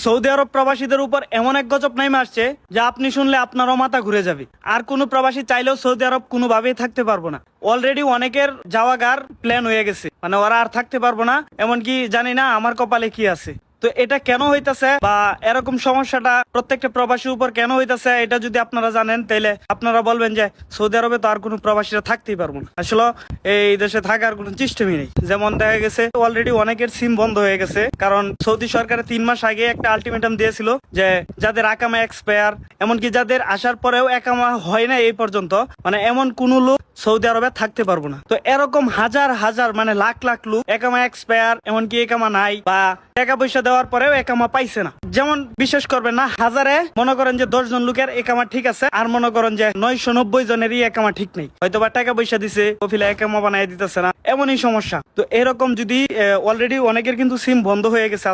Saudi আরব প্রবাসীদের উপর এমন এক গজব নেমে আসছে যা আপনি শুনলে আপনারও মাথা ঘুরে যাবে। আর কোনো প্রবাসী চাইলেও সৌদি আরব কোনোভাবেই থাকতে পারবো না। অলরেডি অনেকের যাওয়াগার প্ল্যান হয়ে গেছে, মানে ওরা আর থাকতে পারবো না। এমনকি জানি না আমার কপালে কি আছে। তো এটা কেন হইতাছে বা এরকম সমস্যাটা প্রত্যেকটা প্রবাসীর উপর কেন হইতাছে, এটা যদি আপনারা জানেন তাহলে আপনারা বলবেন যে সৌদি আরবে তো আর কোনো প্রবাসীরা থাকতেই পারবো না। আসলে এই দেশে থাকার কোনো সিস্টেমই নেই। যেমন দেখা গেছে অলরেডি অনেকের সিম বন্ধ হয়ে গেছে, কারণ সৌদি সরকার 3 মাস আগে একটা আলটিমেটাম দিয়েছিল যে যাদের আকামা এক্সপায়ার, এমনকি যাদের আসার পরেও একামা হয় না এই পর্যন্ত, মানে এমন কোন লোক সৌদি আরবে থাকতে পারবো না। তো এরকম হাজার হাজার মানে লাখ লাখ লোক একামা এক্সপায়ার, এমনকি একামা নাই বা টাকা পয়সা দেওয়ার পরেও একামা পাইছে না। যেমন বিশ্বাস করবেন না, হাজারে মনে করেন যে 10 জন লোকের একামা ঠিক আছে, আর মনে করেন যে 990 জনেরই একামা ঠিক নেই। হয়তো বা টাকা পয়সা দিছে, কফিলা একামা বানাই দিতেছে না, এমনই সমস্যা। তো এরকম যদি অলরেডি অনেকের কিন্তু সিম বন্ধ হয়ে গেছে।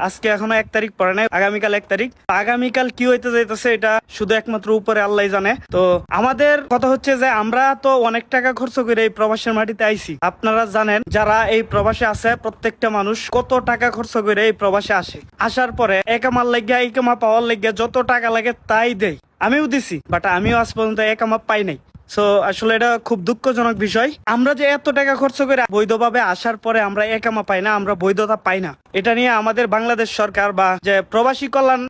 আজকে এখনো 1 তারিখ পরে নাই, আগামীকাল 1 তারিখ। আগামীকাল কি হইতে যাইতেছে এটা শুধু একমাত্র উপরে আল্লাহ জানে। তো আমাদের কথা হচ্ছে যে আমরা তো অনেক টাকা খরচ করে এই প্রবাসের মাটিতে আইছি। আপনারা জানেন যারা এই প্রবাসে আছে, প্রত্যেকটা মানুষ কত টাকা খরচ করে এই প্রবাসে আসে। আসার পরে একামার লাগিয়া একামা পাওয়ার লাগিয়া যত টাকা লাগে তাই দেয়। আমিও দিছি, বাট আমিও আজ পর্যন্ত একামা পাই নাই। সো আসলে এটা খুব দুঃখজনক বিষয়। আমরা যে এত টাকা খরচ করে বৈধভাবে আসার পরে আমরা একামা পাই না, আমরা বৈধতা পাই না। এটা নিয়ে আমাদের বাংলাদেশ সরকার বা যে প্রবাসী কল্যাণ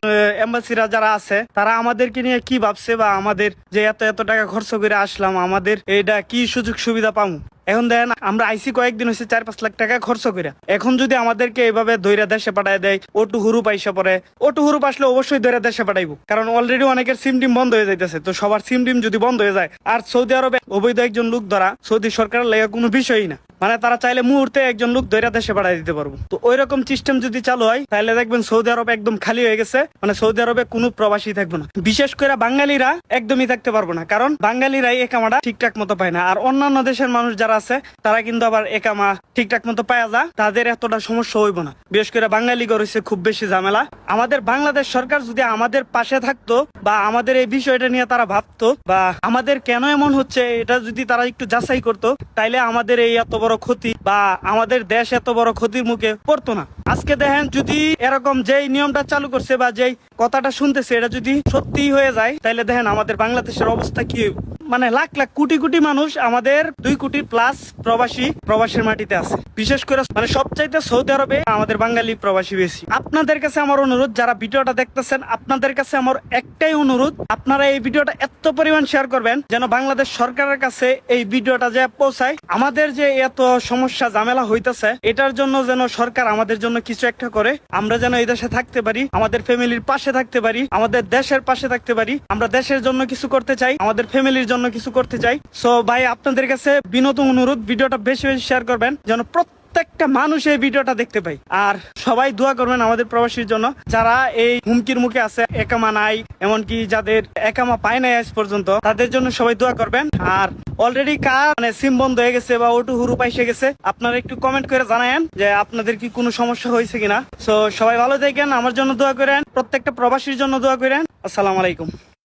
এম্বাসিরা যারা আছে তারা আমাদেরকে নিয়ে কি ভাবছে, বা আমাদের যে এত এত টাকা খরচ করে আসলাম আমাদের এটা কি সুযোগ সুবিধা পাবো। এখন দেখেন আমরা আইসি কয়েকদিন হয়েছে 4-5 লাখ টাকা খরচ করে, এখন যদি আমাদেরকে এইভাবে দৈরা দেশে পাঠায় দেয়, ওটু হুরুপ আইসা পরে, ওটু হুরুপ আসলে অবশ্যই দৈরা দেশে পাঠাইবো। কারণ অলরেডি অনেকের সিম টিম বন্ধ হয়ে যাইতেছে। তো সবার সিম টিম যদি বন্ধ হয়ে যায়, আর সৌদি আরবে অবৈধ একজন লোক ধরা সৌদি সরকারের লেগে কোনো বিষয়ই না, মানে তারা চাইলে মুহূর্তে একজন লোক দৈরা দেশে পাঠাই দিতে পারবো। তো ওই রকম সিস্টেম যদি চালু হয় তাহলে দেখবেন সৌদি আরব একদম খালি হয়ে গেছে, মানে সৌদি আরবে কোনো প্রবাসী থাকবে না। বিশেষ করে বাঙালিরা একদমই থাকতে পারবো না, কারণ বাঙালিরাই একামাটা ঠিকঠাক মতো পায় না। আর অন্যান্য দেশের মানুষ যারা আছে তারা কিন্তু আবার একামা ঠিকঠাক মতো পায় যা, তাদের এতটা সমস্যা হইব না। বিশেষ করে বাঙালি গড়েছে খুব বেশি ঝামেলা। আমাদের বাংলাদেশ সরকার যদি আমাদের পাশে থাকতো বা আমাদের এই বিষয়টা নিয়ে তারা ভাবতো, বা আমাদের কেন এমন হচ্ছে এটা যদি তারা একটু যাচাই করতো, তাইলে আমাদের এই এত বড় ক্ষতি বা আমাদের দেশ এত বড় ক্ষতির মুখে পড়তো না। আজকে দেখেন যদি এরকম যেই নিয়মটা চালু করছে বা যেই কথাটা শুনতেছে এটা যদি সত্যি হয়ে যায়, তাইলে দেখেন আমাদের বাংলাদেশের অবস্থা কি। মানে লাখ লাখ কোটি কোটি মানুষ, আমাদের 2 কোটি প্লাস প্রবাসীর মাটিতে আছে। বিশেষ করে মানে সবচাইতে সৌদি আরবে আমাদের বাঙালি প্রবাসী বেশি। আপনাদের কাছে আমার অনুরোধ, যারা ভিডিওটা দেখতেছেন আপনাদের কাছে আমার একটাই অনুরোধ, আপনারা এই ভিডিওটা এত পরিমাণ শেয়ার করবেন যেন বাংলাদেশ সরকারের কাছে এই ভিডিওটা যে পৌঁছায়। আমাদের যে এত সমস্যা ঝামেলা হইতেছে এটার জন্য যেন সরকার আমাদের জন্য কিছু একটা করে, আমরা যেন এই দেশে থাকতে পারি, আমাদের ফ্যামিলির পাশে থাকতে পারি, আমাদের দেশের পাশে থাকতে পারি। আমরা দেশের জন্য কিছু করতে চাই, আমাদের ফ্যামিলির জন্য কিছু করতে চাই। সো ভাই আপনাদের কাছে বিনত অনুরোধ, ভিডিওটা বেশি বেশি শেয়ার করবেন যেন প্রত্যেকটা মানুষ এই ভিডিওটা দেখতে পাই। আর সবাই দোয়া করবেন আমাদের প্রবাসীর জন্য, যারা এই হুমকির মুখে আছে, একামা নাই, এমনকি যাদের একামা পায় নাই আজ পর্যন্ত, তাদের জন্য সবাই দোয়া করবেন। আর অলরেডি মানে সিম বন্ধ হয়ে গেছে বা ওটু হুরু পাইসে গেছে, আপনারা একটু কমেন্ট করে জানায়েন যে আপনাদের কি কোনো সমস্যা হয়েছে কিনা। সো সবাই ভালো থাকেন, আমার জন্য দোয়া করেন, প্রত্যেকটা প্রবাসীর জন্য দোয়া করেন। আসসালামু আলাইকুম।